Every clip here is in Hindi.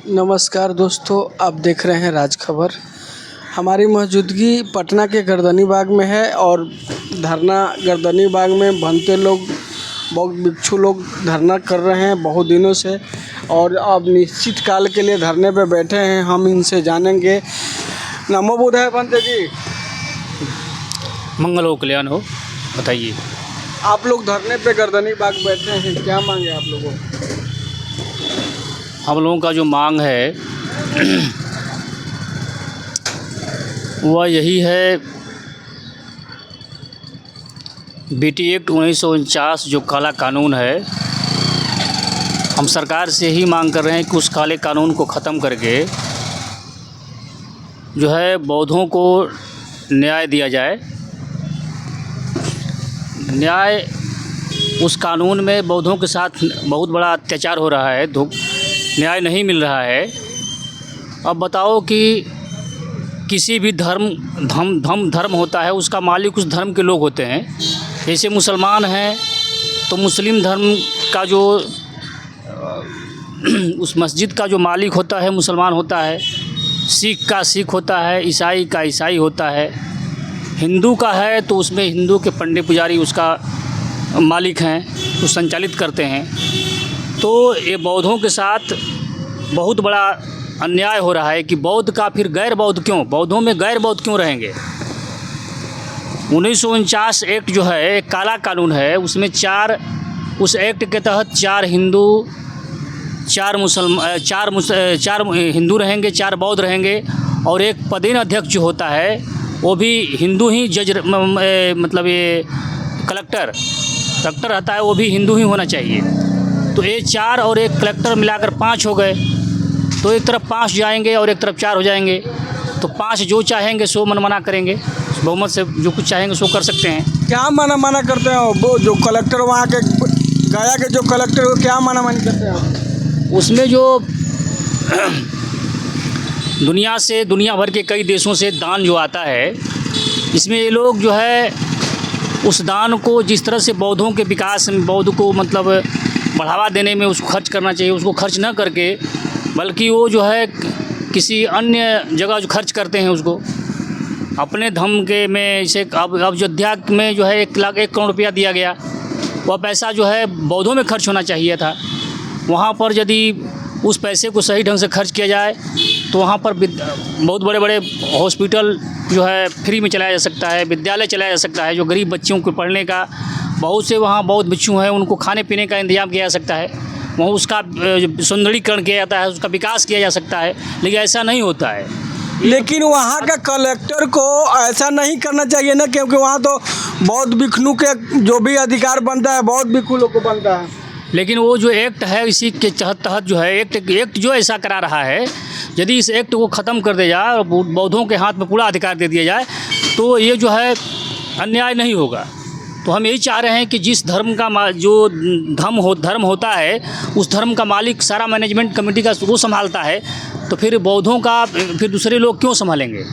नमस्कार दोस्तों, आप देख रहे हैं राज खबर। हमारी मौजूदगी पटना के गर्दनी बाग में है और धरना गर्दनी बाग में बनते लोग बहुत भिक्षु लोग धरना कर रहे हैं बहुत दिनों से और अब निश्चित काल के लिए धरने पे बैठे हैं। हम इनसे जानेंगे। नमो बुद्धाय बनते जी। मंगल हो, कल्याण हो, बताइए। आप लोग धरने पे गर्दनी बाग बैठे हैं, क्या मांगे आप लोगों? हम लोगों का जो मांग है वह यही है, बीटी एक्ट 1949 जो काला कानून है, हम सरकार से ही मांग कर रहे हैं कि उस काले कानून को ख़त्म करके जो है बौद्धों को न्याय दिया जाए। न्याय उस कानून में बौद्धों के साथ बहुत बड़ा अत्याचार हो रहा है, न्याय नहीं मिल रहा है। अब बताओ कि किसी भी धर्म होता है, उसका मालिक उस धर्म के लोग होते हैं। जैसे मुसलमान हैं तो मुस्लिम धर्म का जो उस मस्जिद का जो मालिक होता है मुसलमान होता है, सिख का सिख होता है, ईसाई का ईसाई होता है, हिंदू का है तो उसमें हिंदू के पंडित पुजारी उसका मालिक हैं, वो संचालित करते हैं। तो ये बौद्धों के साथ बहुत बड़ा अन्याय हो रहा है कि बौद्ध का फिर गैर बौद्ध क्यों, बौद्धों में गैर बौद्ध क्यों रहेंगे। 1949 एक्ट जो है एक काला कानून है, उसमें उस एक्ट के तहत 4 हिंदू, 4 हिंदू रहेंगे, 4 बौद्ध रहेंगे और एक पदेन अध्यक्ष जो होता है वो भी हिंदू ही जज, मतलब ये कलेक्टर रहता है, वो भी हिंदू ही होना चाहिए। तो ये 4 और एक कलेक्टर मिलाकर 5 हो गए। तो एक तरफ 5 जाएंगे और एक तरफ 4 हो जाएंगे। तो 5 जो चाहेंगे सो मनमाना करेंगे, बहुमत से जो कुछ चाहेंगे सो कर सकते हैं। क्या माना करते हैं वो जो कलेक्टर वहाँ के गया के जो कलेक्टर वो क्या मानी करते हैं? उसमें जो दुनिया भर के कई देशों से दान जो आता है, इसमें ये लोग जो है उस दान को जिस तरह से बौद्धों के विकास में, बौद्ध को मतलब बढ़ावा देने में उसको खर्च करना चाहिए, उसको खर्च न करके बल्कि वो जो है किसी अन्य जगह जो खर्च करते हैं उसको अपने धर्म के में। जैसे अब अयोध्या में जो है 1 करोड़ रुपया दिया गया, वह पैसा जो है बौद्धों में खर्च होना चाहिए था। वहाँ पर यदि उस पैसे को सही ढंग से खर्च किया जाए तो वहाँ पर बहुत बड़े बड़े हॉस्पिटल जो है फ्री में चलाया जा सकता है, विद्यालय चलाया जा सकता है, जो गरीब बच्चों को पढ़ने का, बहुत से वहाँ बौद्ध भिक्षु हैं उनको खाने पीने का इंतजाम किया जा सकता है, वहाँ उसका सुंदरीकरण किया जाता है, उसका विकास किया जा सकता है। लेकिन ऐसा नहीं होता है। लेकिन वहाँ का कलेक्टर को ऐसा नहीं करना चाहिए ना, क्योंकि वहाँ तो बौद्ध भिक्षु के जो भी अधिकार बनता है बौद्ध भिक्षु को बनता है। लेकिन वो जो एक्ट है इसी के तहत जो है एक्ट जो ऐसा करा रहा है, यदि इस एक्ट को ख़त्म कर दिया जाए और बौद्धों के हाथ में पूरा अधिकार दे दिया जाए तो ये जो है अन्याय नहीं होगा। तो हम यही चाह रहे हैं कि जिस धर्म का जो धर्म होता है उस धर्म का मालिक सारा मैनेजमेंट कमेटी का वो संभालता है, तो फिर बौद्धों का फिर दूसरे लोग क्यों संभालेंगे।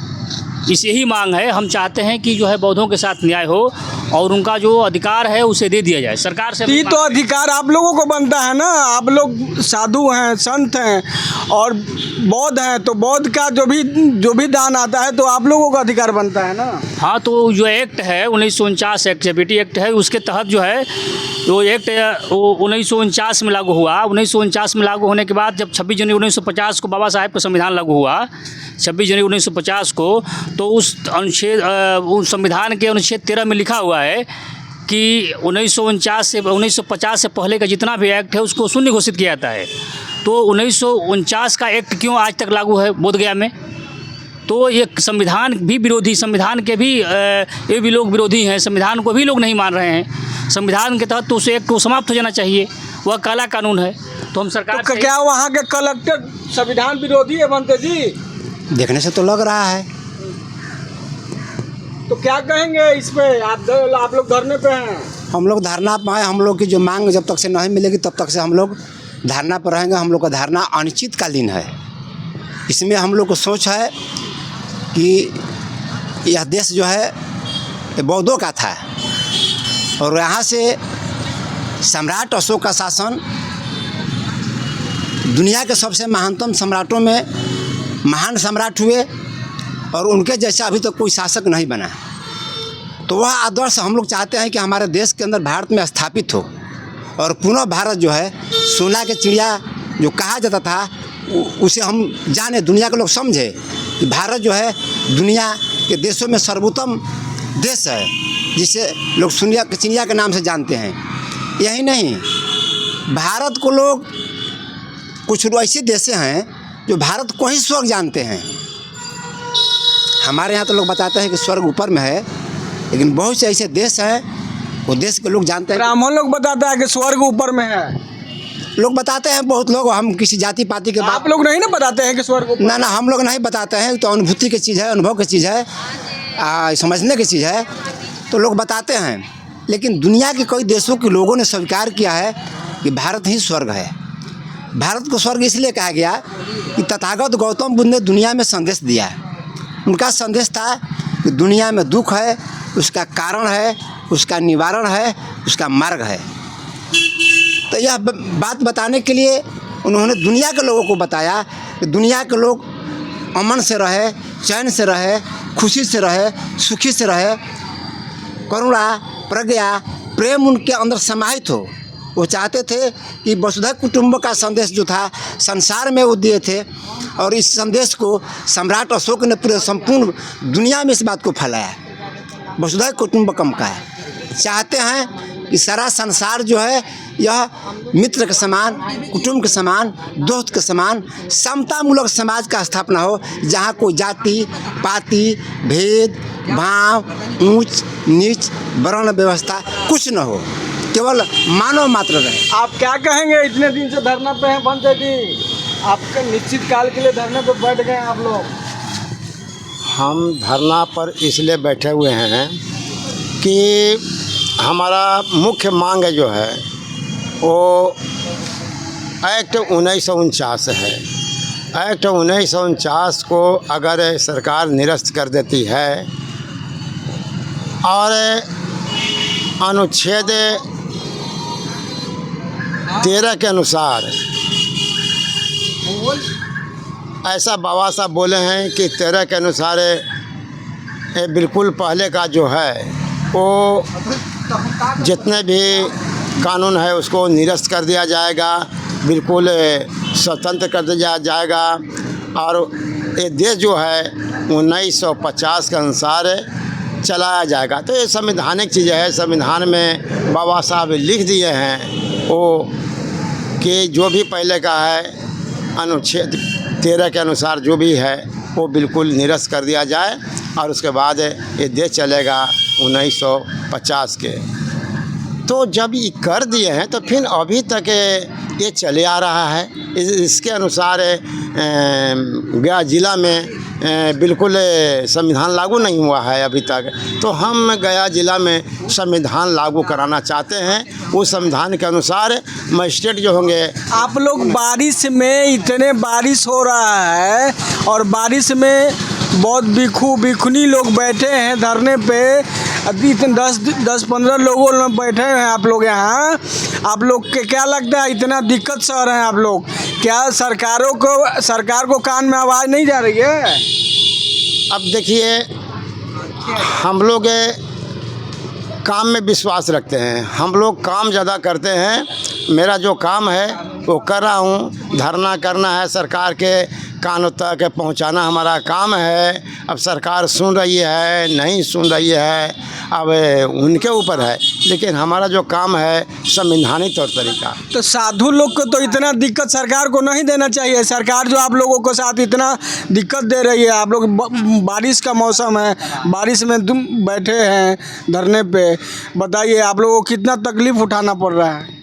इस यही मांग है। हम चाहते हैं कि जो है बौद्धों के साथ न्याय हो और उनका जो अधिकार है उसे दे दिया जाए सरकार से। ये तो अधिकार आप लोगों को बनता है ना, आप लोग साधु हैं, संत हैं और बौद्ध हैं, तो बौद्ध का जो भी दान आता है तो आप लोगों का अधिकार बनता है ना। हाँ, तो जो एक्ट है 1949 एक्ट बीटी एक्ट है, उसके तहत जो है वो एक्ट वो 1949 में लागू हुआ। 1949 में लागू होने के बाद जब 26 जनवरी 1950 को बाबा साहेब का संविधान लागू हुआ, 26 जनवरी 1950 को, तो उस संविधान के अनुच्छेद 13 में लिखा हुआ है कि 1950 से पहले का जितना भी एक्ट है उसको शून्य घोषित किया जाता है। तो 1949 का एक्ट क्यों आज तक लागू है बोधगया में? तो ये संविधान भी विरोधी, संविधान के भी ये भी लोग विरोधी हैं, संविधान को भी लोग नहीं मान रहे हैं। संविधान के तहत तो उस एक्ट को समाप्त हो जाना चाहिए, वह काला कानून है। तो हम सरकार तो क्या वहाँ के कलेक्टर संविधान विरोधी है बनते जी? देखने से तो लग रहा है। तो क्या कहेंगे इस पे? आप लोग धरने पे हैं। हम लोग धरना पे, हम लोग की जो मांग जब तक से नहीं मिलेगी तब तक से हम लोग धरना पर रहेंगे। हम लोग का धरना अनिश्चितकालीन है। इसमें हम लोग को सोच है कि यह देश जो है बौद्धों का था और यहाँ से सम्राट अशोक का शासन दुनिया के सबसे महानतम सम्राटों में महान सम्राट हुए और उनके जैसा अभी तक कोई शासक नहीं बना। तो वह आदर्श हम लोग चाहते हैं कि हमारे देश के अंदर भारत में स्थापित हो और पुनः भारत जो है सोना के चिड़िया जो कहा जाता था उसे हम जाने, दुनिया के लोग समझे कि भारत जो है दुनिया के देशों में सर्वोत्तम देश है, जिसे लोग चिड़िया के नाम से जानते हैं। यही नहीं, भारत को लोग कुछ ऐसे देश हैं जो भारत को ही स्वर्ग जानते हैं। हमारे यहाँ तो लोग बताते हैं कि स्वर्ग ऊपर में है, लेकिन बहुत से ऐसे देश हैं वो देश के लोग जानते हैं। ब्राह्मण लोग बताता है कि स्वर्ग ऊपर में है, लोग बताते हैं बहुत लोग, हम किसी जाति पाति के आप लोग नहीं ना बताते हैं कि स्वर्ग ऊपर? ना हम लोग नहीं बताते हैं, तो अनुभूति की चीज़ है, अनुभव की चीज़ है, समझने की चीज़ है, तो लोग बताते हैं। लेकिन दुनिया के कई देशों के लोगों ने स्वीकार किया है कि भारत ही स्वर्ग है। भारत को स्वर्ग इसलिए कहा गया कि तथागत गौतम बुद्ध ने दुनिया में संदेश दिया। उनका संदेश था कि दुनिया में दुख है, उसका कारण है, उसका निवारण है, उसका मार्ग है। तो यह बात बताने के लिए उन्होंने दुनिया के लोगों को बताया कि दुनिया के लोग अमन से रहे, चैन से रहे, खुशी से रहे, सुखी से रहे, करुणा, प्रज्ञा, प्रेम उनके अंदर समाहित हो। वो चाहते थे कि वसुधैव कुटुंब का संदेश जो था संसार में वो दिए थे, और इस संदेश को सम्राट अशोक ने पूरे संपूर्ण दुनिया में इस बात को फैलाया। वसुधैव कुटुंबकम का है, चाहते हैं कि सारा संसार जो है यह मित्र के समान, कुटुंब के समान, दोस्त के समान समतामूलक समाज का स्थापना हो, जहाँ कोई जाति पाति भेद भाव ऊंच नीच वर्ण व्यवस्था कुछ न हो, केवल मानव मात्र रहे। आप क्या कहेंगे? इतने दिन से धरना पे हैं बंद जी, आपके निश्चित काल के लिए धरने पे बैठ गए आप लोग। हम धरना पर इसलिए बैठे हुए हैं कि हमारा मुख्य मांग जो है वो एक्ट 1949 है। एक्ट 1949 को अगर सरकार निरस्त कर देती है और अनुच्छेद 13 के अनुसार ऐसा बाबा साहब बोले हैं कि 13 के अनुसार बिल्कुल पहले का जो है वो जितने भी कानून है उसको निरस्त कर दिया जाएगा, बिल्कुल स्वतंत्र कर दिया जाएगा, और ये देश जो है 1950 के अनुसार चलाया जाएगा। तो ये संवैधानिक चीज़ है। संविधान में बाबा साहब लिख दिए हैं वो कि जो भी पहले का है अनुच्छेद 13 के अनुसार जो भी है वो बिल्कुल निरस्त कर दिया जाए, और उसके बाद ये देश चलेगा 1950 के। तो जब ये कर दिए हैं तो फिर अभी तक ये चले आ रहा है। इसके अनुसार गया ज़िला में बिल्कुल संविधान लागू नहीं हुआ है अभी तक। तो हम गया ज़िला में संविधान लागू कराना चाहते हैं। उस संविधान के अनुसार मजिस्ट्रेट जो होंगे। आप लोग बारिश में, इतने बारिश हो रहा है और बारिश में बहुत भिखुनी लोग बैठे हैं धरने पे, अभी इतने 10-15 लोगों बैठे हैं आप लोग यहाँ। आप लोग के क्या लगता है इतना दिक्कत सह रहे हैं आप लोग? क्या सरकार को कान में आवाज़ नहीं जा रही है? अब देखिए, हम लोग काम में विश्वास रखते हैं, हम लोग काम ज़्यादा करते हैं। मेरा जो काम है वो कर रहा हूँ। धरना करना है, सरकार के कानों तक पहुंचाना हमारा काम है। अब सरकार सुन रही है नहीं सुन रही है, अब उनके ऊपर है, लेकिन हमारा जो काम है संवैधानिक तौर तरीका। तो साधु लोग को तो इतना दिक्कत सरकार को नहीं देना चाहिए। सरकार जो आप लोगों को साथ इतना दिक्कत दे रही है, आप लोग बारिश का मौसम है, बारिश में तुम बैठे हैं धरने पे, बताइए आप लोगों को कितना तकलीफ़ उठाना पड़ रहा है?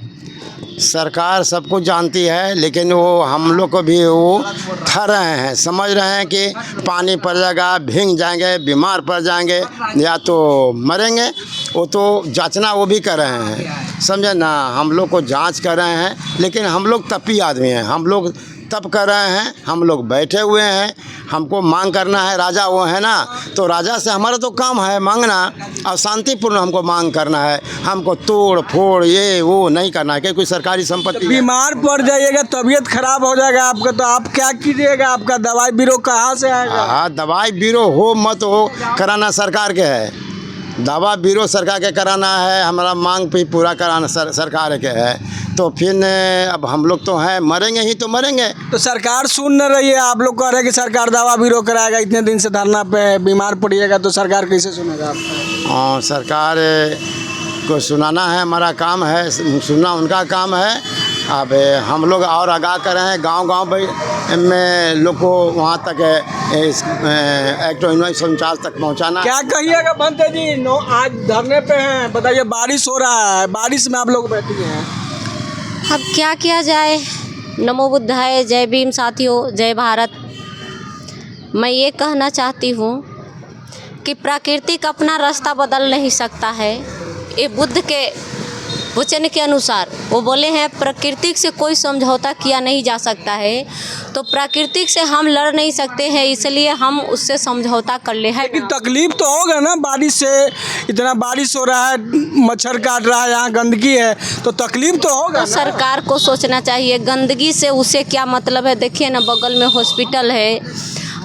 सरकार सब कुछ जानती है, लेकिन वो हम लोग को भी वो ठहर रहे हैं, समझ रहे हैं कि पानी पड़ जाएगा, भीग जाएंगे, बीमार पड़ जाएंगे या तो मरेंगे। वो तो जांचना वो भी कर रहे हैं, समझे ना। हम लोग को जांच कर रहे हैं, लेकिन हम लोग तपी आदमी हैं, हम लोग तब कर रहे हैं। हम लोग बैठे हुए हैं, हमको मांग करना है। राजा वो है ना, तो राजा से हमारा तो काम है मांगना, और शांतिपूर्ण हमको मांग करना है। हमको तोड़ फोड़ ये वो नहीं करना है, क्योंकि कोई सरकारी संपत्ति है। बीमार पड़ जाइएगा, तबीयत खराब हो जाएगा आपका, तो आप क्या कीजिएगा? आपका दवाई बीरो कहाँ से आएगा? हाँ, दवाई बीरो हो मत हो, कराना सरकार के है। दवा बीरो सरकार के कराना है, हमारा मांग भी पूरा कराना सरकार के है। तो फिर अब हम लोग तो हैं, मरेंगे ही तो मरेंगे। तो सरकार सुन न रही है, आप लोग कह रहे हैं कि सरकार दवा बीरो कराएगा, इतने दिन से धरना पे है, बीमार पड़िएगा तो सरकार कैसे सुनेगा आपका? हाँ, सरकार को सुनाना है, हमारा काम है, सुनना उनका काम है। अब हम लोग और आगाह कर रहे हैं, गांव-गांव में लोग को वहाँ तक एक्ट 1949 तक पहुँचाना। क्या कहिएगा भंते जी? आज धरने पे हैं, बताइए, बारिश हो रहा है, बारिश में आप लोग बैठे हैं। अब क्या किया जाए। नमो बुद्धाय, जय भीम साथियों, जय भारत। मैं ये कहना चाहती हूँ कि प्राकृतिक अपना रास्ता बदल नहीं सकता है। ये बुद्ध के वचन के अनुसार वो बोले हैं, प्रकृति से कोई समझौता किया नहीं जा सकता है। तो प्रकृति से हम लड़ नहीं सकते हैं, इसलिए हम उससे समझौता कर ले हैं। लेकिन तकलीफ तो होगा ना, बारिश से, इतना बारिश हो रहा है, मच्छर काट रहा है, यहाँ गंदगी है, तो तकलीफ तो होगा तो सरकार को सोचना चाहिए, गंदगी से उसे क्या मतलब है। देखिए ना, बगल में हॉस्पिटल है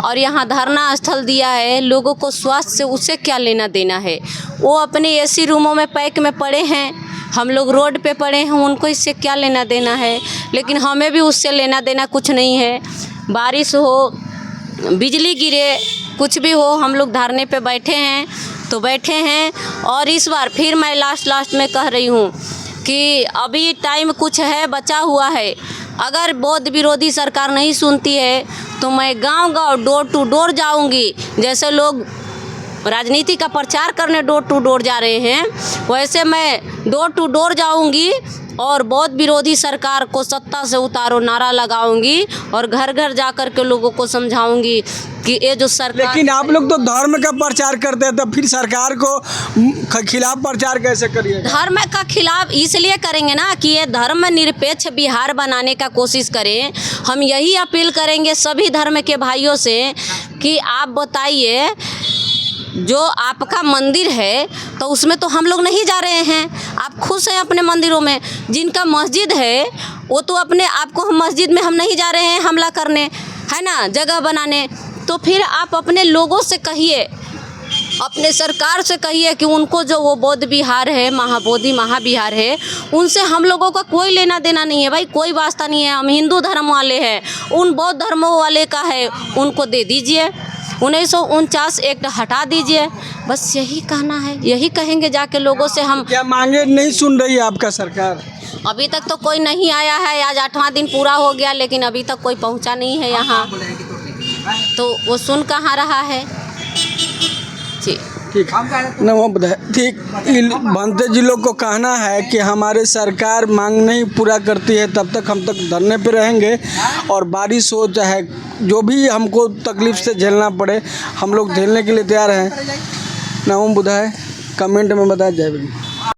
और यहाँ धरना स्थल दिया है, लोगों को स्वास्थ्य से उसे क्या लेना देना है। वो अपने एसी रूमों में पैक में पड़े हैं, हम लोग रोड पे पड़े हैं, उनको इससे क्या लेना देना है। लेकिन हमें भी उससे लेना देना कुछ नहीं है। बारिश हो, बिजली गिरे, कुछ भी हो, हम लोग धरने पे बैठे हैं तो बैठे हैं। और इस बार फिर मैं लास्ट में कह रही हूँ कि अभी टाइम कुछ है, बचा हुआ है। अगर बौद्ध विरोधी सरकार नहीं सुनती है तो मैं गांव-गांव डोर टू डोर जाऊंगी। जैसे लोग राजनीति का प्रचार करने डोर टू डोर जा रहे हैं, वैसे मैं डोर टू डोर जाऊंगी और बौद्ध विरोधी सरकार को सत्ता से उतारो नारा लगाऊंगी और घर घर जा कर के लोगों को समझाऊंगी कि ये जो सरकार। लेकिन आप लोग तो धर्म का प्रचार करते हैं, तो फिर सरकार को खिलाफ प्रचार कैसे करिए? धर्म का खिलाफ इसलिए करेंगे ना कि ये धर्म निरपेक्ष बिहार बनाने का कोशिश करें। हम यही अपील करेंगे सभी धर्म के भाइयों से कि आप बताइए, जो आपका मंदिर है तो उसमें तो हम लोग नहीं जा रहे हैं, आप खुश हैं अपने मंदिरों में। जिनका मस्जिद है वो तो अपने आपको, हम मस्जिद में हम नहीं जा रहे हैं हमला करने, है ना, जगह बनाने। तो फिर आप अपने लोगों से कहिए, अपने सरकार से कहिए कि उनको जो वो बौद्ध विहार है, महाबोधि महाविहार है, उनसे हम लोगों का कोई लेना देना नहीं है भाई, कोई वास्ता नहीं है। हम हिंदू धर्म वाले हैं, उन बौद्ध धर्मों वाले का है, उनको दे दीजिए। 1949 एक्ट हटा दीजिए, बस यही कहना है, यही कहेंगे जाके लोगों से हम। क्या मांगे नहीं सुन रही है आपका सरकार? अभी तक तो कोई नहीं आया है, आज 8वां दिन पूरा हो गया, लेकिन अभी तक कोई पहुंचा नहीं है यहाँ, तो वो सुन कहाँ रहा है जी। ठीक, नमो बुद्धाय। ठीक, भंते जी लोग को कहना है कि हमारे सरकार मांग नहीं पूरा करती है, तब तक हम तक धरने पे रहेंगे, और बारिश हो चाहे जो भी हमको तकलीफ से झेलना पड़े, हम लोग झेलने के लिए तैयार हैं। नमो बुद्धाय। कमेंट में बताया, जय भीम।